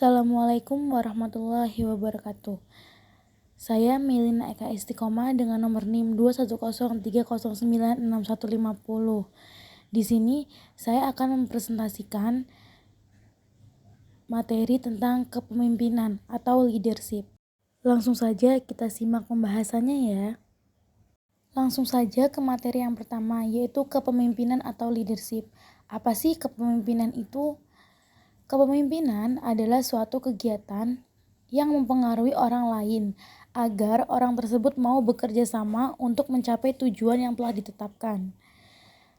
Assalamualaikum warahmatullahi wabarakatuh. Saya Melina Eka Istiqomah dengan nomor NIM 21030961150. Di sini saya akan mempresentasikan materi tentang kepemimpinan atau leadership. Langsung saja kita simak pembahasannya ya. Langsung saja ke materi yang pertama, yaitu kepemimpinan atau leadership. Apa sih kepemimpinan itu? Kepemimpinan adalah suatu kegiatan yang mempengaruhi orang lain agar orang tersebut mau bekerja sama untuk mencapai tujuan yang telah ditetapkan.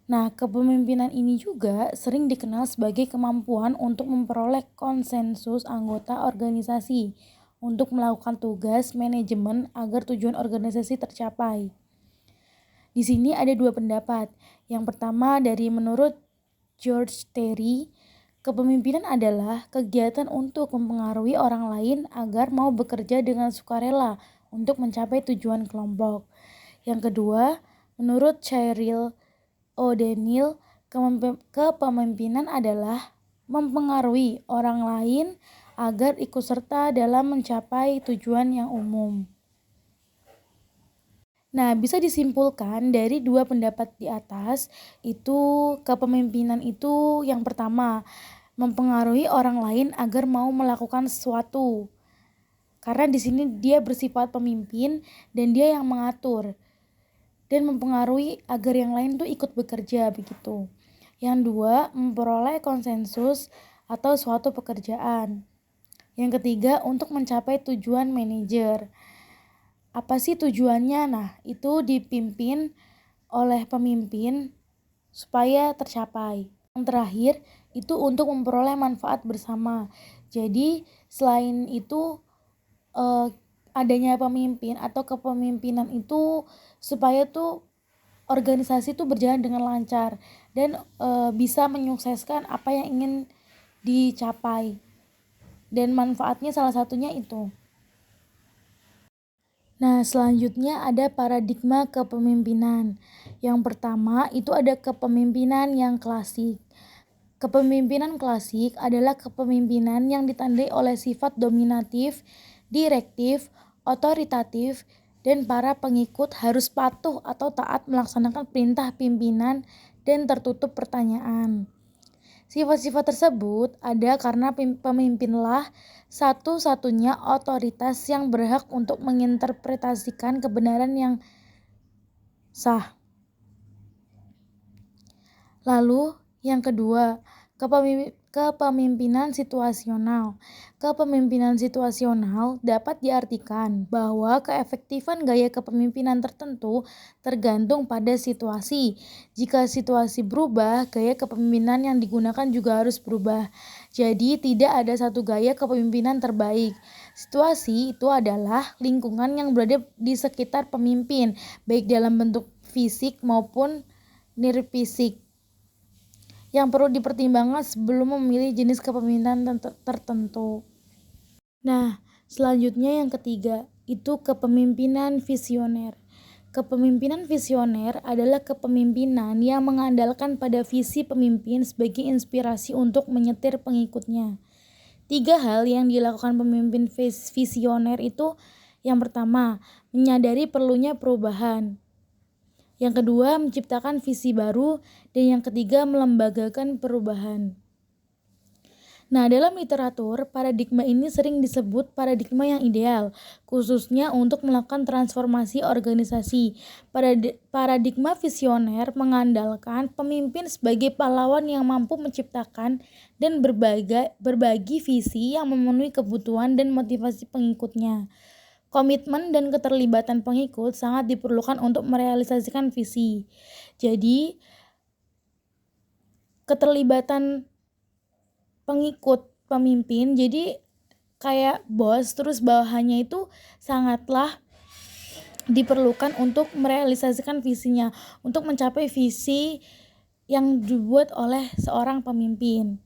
Nah, kepemimpinan ini juga sering dikenal sebagai kemampuan untuk memperoleh konsensus anggota organisasi untuk melakukan tugas manajemen agar tujuan organisasi tercapai. Di sini ada dua pendapat. Yang pertama dari menurut George Terry, kepemimpinan adalah kegiatan untuk mempengaruhi orang lain agar mau bekerja dengan sukarela untuk mencapai tujuan kelompok. Yang kedua, menurut Cyril O'Daniel, kepemimpinan adalah mempengaruhi orang lain agar ikut serta dalam mencapai tujuan yang umum. Nah, bisa disimpulkan dari dua pendapat di atas, itu kepemimpinan itu yang pertama, mempengaruhi orang lain agar mau melakukan sesuatu. Karena di sini dia bersifat pemimpin dan dia yang mengatur dan mempengaruhi agar yang lain tuh ikut bekerja begitu. Yang dua, memperoleh konsensus atau suatu pekerjaan. Yang ketiga, untuk mencapai tujuan manajer. Apa sih tujuannya? Nah, itu dipimpin oleh pemimpin supaya tercapai. Yang terakhir, itu untuk memperoleh manfaat bersama. Jadi, selain itu adanya pemimpin atau kepemimpinan itu supaya tuh organisasi tuh berjalan dengan lancar dan bisa menyukseskan apa yang ingin dicapai. Dan manfaatnya salah satunya itu. Nah, selanjutnya ada paradigma kepemimpinan. Yang pertama, itu ada kepemimpinan yang klasik. Kepemimpinan klasik adalah kepemimpinan yang ditandai oleh sifat dominatif, direktif, otoritatif, dan para pengikut harus patuh atau taat melaksanakan perintah pimpinan dan tertutup pertanyaan. Sifat-sifat tersebut ada karena pemimpinlah satu-satunya otoritas yang berhak untuk menginterpretasikan kebenaran yang sah. Lalu, yang kedua, kepemimpinan situasional. Kepemimpinan situasional dapat diartikan bahwa keefektifan gaya kepemimpinan tertentu tergantung pada situasi. Jika situasi berubah, gaya kepemimpinan yang digunakan juga harus berubah. Jadi, tidak ada satu gaya kepemimpinan terbaik. Situasi itu adalah lingkungan yang berada di sekitar pemimpin, baik dalam bentuk fisik maupun nirfisik, yang perlu dipertimbangkan sebelum memilih jenis kepemimpinan tertentu. Nah, selanjutnya yang ketiga, itu kepemimpinan visioner. Kepemimpinan visioner adalah kepemimpinan yang mengandalkan pada visi pemimpin sebagai inspirasi untuk menyetir pengikutnya. 3 hal yang dilakukan pemimpin visioner itu, yang pertama, menyadari perlunya perubahan. Yang kedua, menciptakan visi baru, dan yang ketiga, melembagakan perubahan. Nah, dalam literatur, paradigma ini sering disebut paradigma yang ideal, khususnya untuk melakukan transformasi organisasi. Paradigma visioner mengandalkan pemimpin sebagai pahlawan yang mampu menciptakan dan berbagi visi yang memenuhi kebutuhan dan motivasi pengikutnya. Komitmen dan keterlibatan pengikut sangat diperlukan untuk merealisasikan visi. Jadi, keterlibatan pengikut pemimpin, jadi kayak bos, terus bawahannya itu sangatlah diperlukan untuk merealisasikan visinya, untuk mencapai visi yang dibuat oleh seorang pemimpin.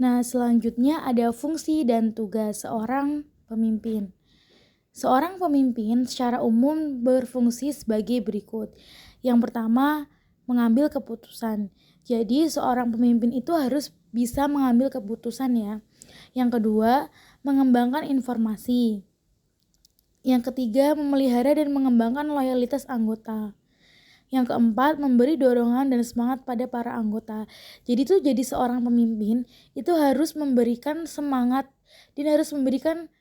Nah, selanjutnya ada fungsi dan tugas seorang pemimpin. Seorang pemimpin secara umum berfungsi sebagai berikut. Yang pertama, mengambil keputusan. Jadi, seorang pemimpin itu harus bisa mengambil keputusan ya. Yang kedua, mengembangkan informasi. Yang ketiga, memelihara dan mengembangkan loyalitas anggota. Yang keempat, memberi dorongan dan semangat pada para anggota. Jadi seorang pemimpin itu harus memberikan semangat dan harus memberikan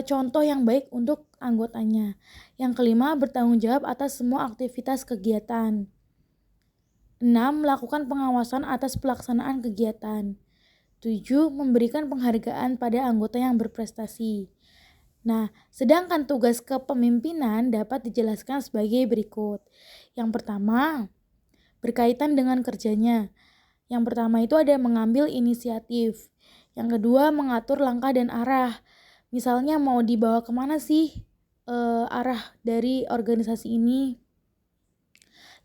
contoh yang baik untuk anggotanya. Yang kelima, bertanggung jawab atas semua aktivitas kegiatan. 6. Melakukan pengawasan atas pelaksanaan kegiatan. 7. Memberikan penghargaan pada anggota yang berprestasi. Nah, sedangkan tugas kepemimpinan dapat dijelaskan sebagai berikut. Yang pertama, berkaitan dengan kerjanya. Yang pertama itu ada mengambil inisiatif. Yang kedua, mengatur langkah dan arah. Misalnya mau dibawa kemana sih arah dari organisasi ini.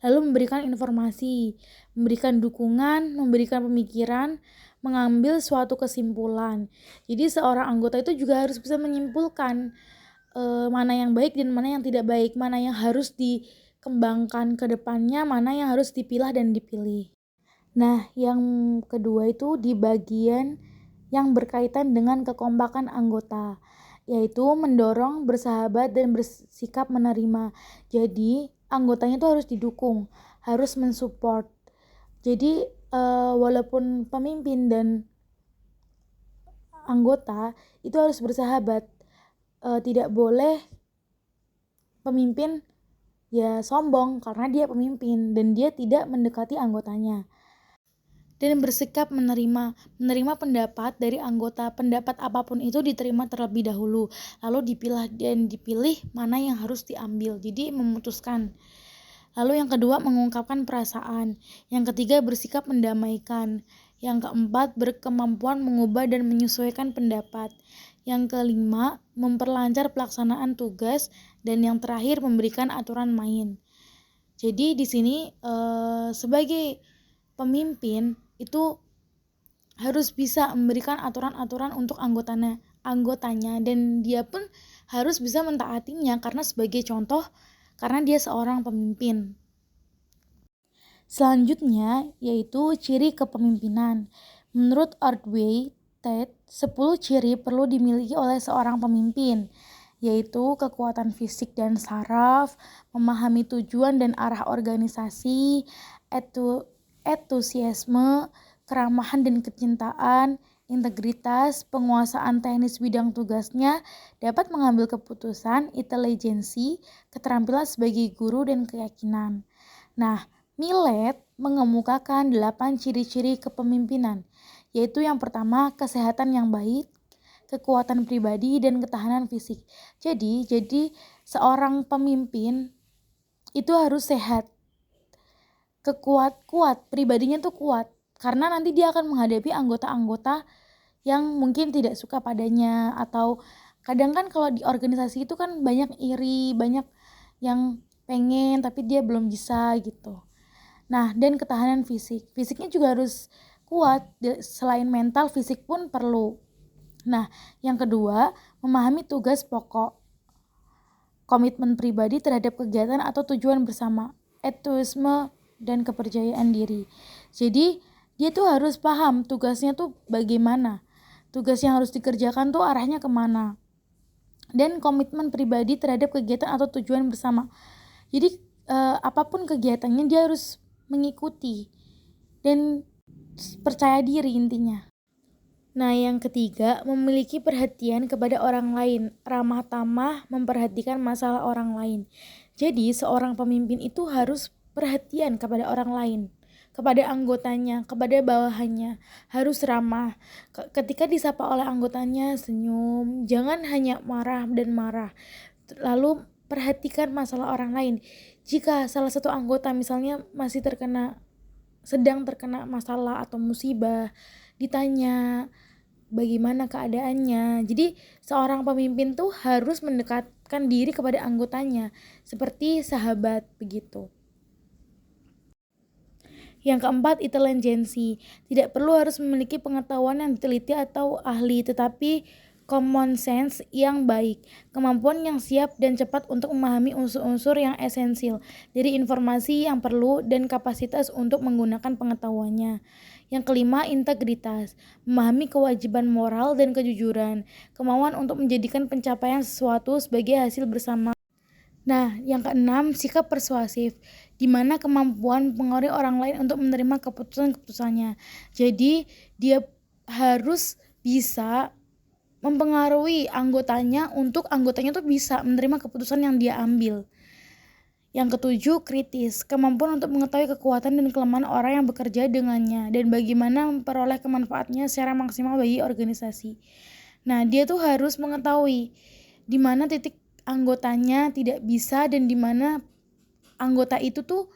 Lalu memberikan informasi, memberikan dukungan, memberikan pemikiran, mengambil suatu kesimpulan. Jadi seorang anggota itu juga harus bisa menyimpulkan mana yang baik dan mana yang tidak baik, mana yang harus dikembangkan ke depannya, mana yang harus dipilah dan dipilih. Nah, yang kedua itu di bagian yang berkaitan dengan kekompakan anggota, yaitu mendorong, bersahabat, dan bersikap menerima. Jadi, anggotanya itu harus didukung, harus mensupport. Jadi, walaupun pemimpin dan anggota itu harus bersahabat, tidak boleh pemimpin ya sombong karena dia pemimpin dan dia tidak mendekati anggotanya. Dan bersikap menerima pendapat dari anggota. Pendapat apapun itu diterima terlebih dahulu, lalu dipilah dan dipilih mana yang harus diambil, jadi memutuskan. Lalu yang kedua, mengungkapkan perasaan. Yang ketiga, bersikap mendamaikan. Yang keempat, berkemampuan mengubah dan menyesuaikan pendapat. Yang kelima, memperlancar pelaksanaan tugas. Dan yang terakhir, memberikan aturan main. Jadi di sini sebagai pemimpin itu harus bisa memberikan aturan-aturan untuk anggotanya dan dia pun harus bisa mentaatinya karena sebagai contoh, karena dia seorang pemimpin. Selanjutnya yaitu ciri kepemimpinan. Menurut Ordway Ted, 10 ciri perlu dimiliki oleh seorang pemimpin, yaitu kekuatan fisik dan saraf, memahami tujuan dan arah organisasi, entusiasme, keramahan dan kecintaan, integritas, penguasaan teknis bidang tugasnya, dapat mengambil keputusan, intelijensi, keterampilan sebagai guru, dan keyakinan. Nah, Millet mengemukakan 8 ciri-ciri kepemimpinan, yaitu yang pertama, kesehatan yang baik, kekuatan pribadi, dan ketahanan fisik. Jadi seorang pemimpin itu harus sehat, kuat, pribadinya tuh kuat, karena nanti dia akan menghadapi anggota-anggota yang mungkin tidak suka padanya, atau kadang kan kalau di organisasi itu kan banyak iri, banyak yang pengen tapi dia belum bisa gitu. Nah, dan ketahanan fisiknya juga harus kuat, selain mental, fisik pun perlu. Nah, yang kedua, memahami tugas pokok, komitmen pribadi terhadap kegiatan atau tujuan bersama, entusiasme dan kepercayaan diri. Jadi dia tuh harus paham tugasnya tuh bagaimana, tugas yang harus dikerjakan tuh arahnya kemana, dan komitmen pribadi terhadap kegiatan atau tujuan bersama. Jadi apapun kegiatannya dia harus mengikuti dan percaya diri intinya. Nah, yang ketiga, memiliki perhatian kepada orang lain, ramah tamah, memperhatikan masalah orang lain. Jadi seorang pemimpin itu harus perhatian kepada orang lain, kepada anggotanya, kepada bawahannya, harus ramah. Ketika disapa oleh anggotanya, senyum, jangan hanya marah. Lalu perhatikan masalah orang lain. Jika salah satu anggota misalnya sedang terkena masalah atau musibah, ditanya bagaimana keadaannya. Jadi seorang pemimpin tuh harus mendekatkan diri kepada anggotanya seperti sahabat begitu. Yang keempat, intelijensi. Tidak perlu harus memiliki pengetahuan yang diteliti atau ahli, tetapi common sense yang baik, kemampuan yang siap dan cepat untuk memahami unsur-unsur yang esensial dari informasi yang perlu, dan kapasitas untuk menggunakan pengetahuannya. Yang kelima, integritas, memahami kewajiban moral dan kejujuran, kemauan untuk menjadikan pencapaian sesuatu sebagai hasil bersama. Nah, yang keenam, sikap persuasif, di mana kemampuan mempengaruhi orang lain untuk menerima keputusan-keputusannya. Jadi, dia harus bisa mempengaruhi anggotanya untuk anggotanya tuh bisa menerima keputusan yang dia ambil. Yang ketujuh, kritis, kemampuan untuk mengetahui kekuatan dan kelemahan orang yang bekerja dengannya dan bagaimana memperoleh kemanfaatnya secara maksimal bagi organisasi. Nah, dia tuh harus mengetahui di mana titik anggotanya tidak bisa dan di mana anggota itu tuh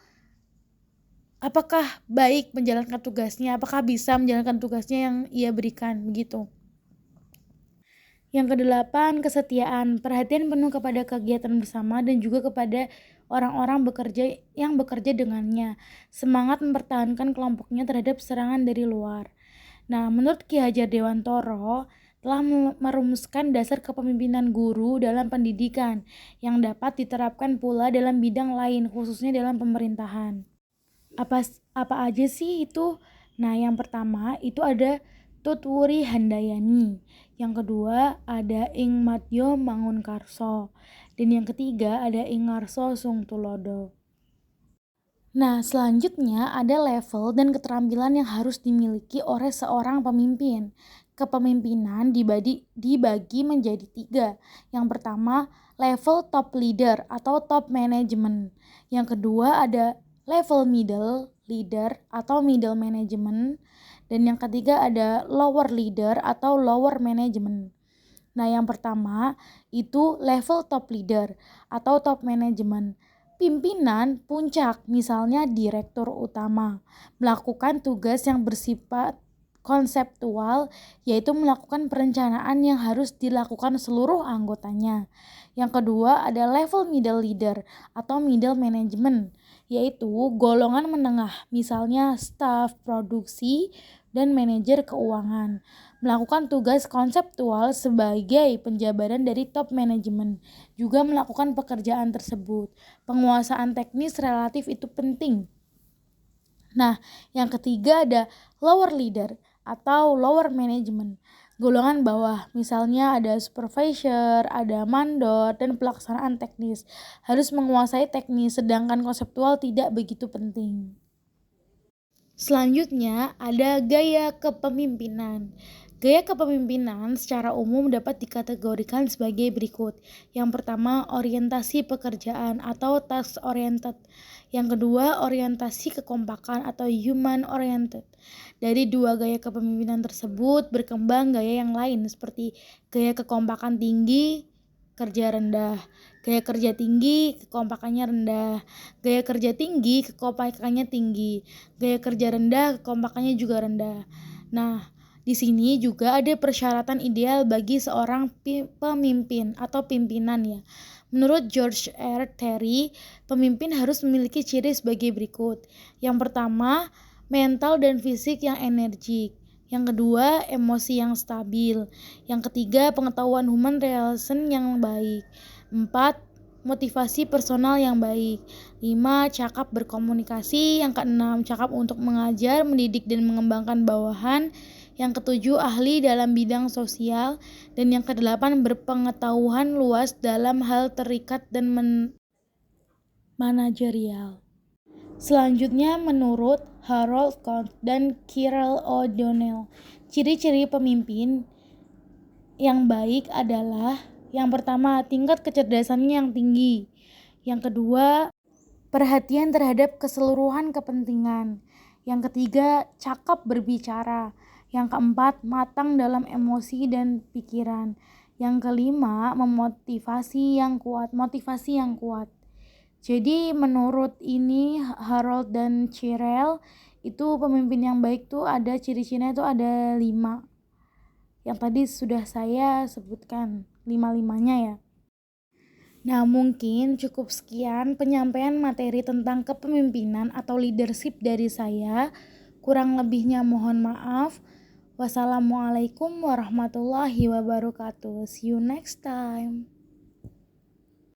apakah baik menjalankan tugasnya, apakah bisa menjalankan tugasnya yang ia berikan, begitu. Yang kedelapan, kesetiaan, perhatian penuh kepada kegiatan bersama dan juga kepada orang-orang yang bekerja dengannya. Semangat mempertahankan kelompoknya terhadap serangan dari luar. Nah, menurut Ki Hajar Dewantoro, telah merumuskan dasar kepemimpinan guru dalam pendidikan yang dapat diterapkan pula dalam bidang lain, khususnya dalam pemerintahan. Apa aja sih itu? Nah, yang pertama itu ada Tutwuri Handayani, yang kedua ada Ing Madyo Mangunkarso, dan yang ketiga ada Ing Ngarso Sungtulodo. Nah, selanjutnya ada level dan keterampilan yang harus dimiliki oleh seorang pemimpin. Kepemimpinan dibagi menjadi 3. Yang pertama, level top leader atau top management. Yang kedua ada level middle leader atau middle management. Dan yang ketiga ada lower leader atau lower management. Nah, yang pertama itu level top leader atau top management. Pimpinan puncak, misalnya direktur utama, melakukan tugas yang bersifat konseptual, yaitu melakukan perencanaan yang harus dilakukan seluruh anggotanya. Yang kedua ada level middle leader atau middle management, yaitu golongan menengah, misalnya staf, produksi, dan manajer keuangan, melakukan tugas konseptual sebagai penjabaran dari top management, juga melakukan pekerjaan tersebut. Penguasaan teknis relatif itu penting. Nah, yang ketiga ada lower leader atau lower management, golongan bawah, misalnya ada supervisor, ada mandor, dan pelaksanaan teknis, harus menguasai teknis, sedangkan konseptual tidak begitu penting. Selanjutnya ada gaya kepemimpinan. Gaya kepemimpinan secara umum dapat dikategorikan sebagai berikut. Yang pertama, orientasi pekerjaan atau task oriented. Yang kedua, orientasi kekompakan atau human oriented. Dari dua gaya kepemimpinan tersebut berkembang gaya yang lain seperti gaya kekompakan tinggi, kerja rendah. Gaya kerja tinggi, kekompakannya rendah. Gaya kerja tinggi, kekompakannya tinggi. Gaya kerja rendah, kekompakannya juga rendah. Nah, di sini juga ada persyaratan ideal bagi seorang pemimpin atau pimpinan ya. Menurut George R. Terry, pemimpin harus memiliki ciri sebagai berikut. Yang pertama, mental dan fisik yang energik. Yang kedua, emosi yang stabil. Yang ketiga, pengetahuan human relation yang baik. 4. Motivasi personal yang baik. 5. Cakap berkomunikasi. Yang keenam, cakap untuk mengajar, mendidik, dan mengembangkan bawahan. Yang ketujuh, ahli dalam bidang sosial. Dan yang kedelapan, berpengetahuan luas dalam hal terikat dan manajerial. Selanjutnya menurut Harold Count dan Kyrell O'Donnell, ciri-ciri pemimpin yang baik adalah yang pertama, tingkat kecerdasannya yang tinggi. Yang kedua, perhatian terhadap keseluruhan kepentingan. Yang ketiga, cakap berbicara. Yang keempat, matang dalam emosi dan pikiran. Yang kelima, motivasi yang kuat. Jadi menurut ini Harold dan Kyrell itu pemimpin yang baik tuh ada ciri-cirinya itu ada 5. Yang tadi sudah saya sebutkan 5-5-nya ya. Nah, mungkin cukup sekian penyampaian materi tentang kepemimpinan atau leadership dari saya. Kurang lebihnya mohon maaf. Wassalamualaikum warahmatullahi wabarakatuh. See you next time.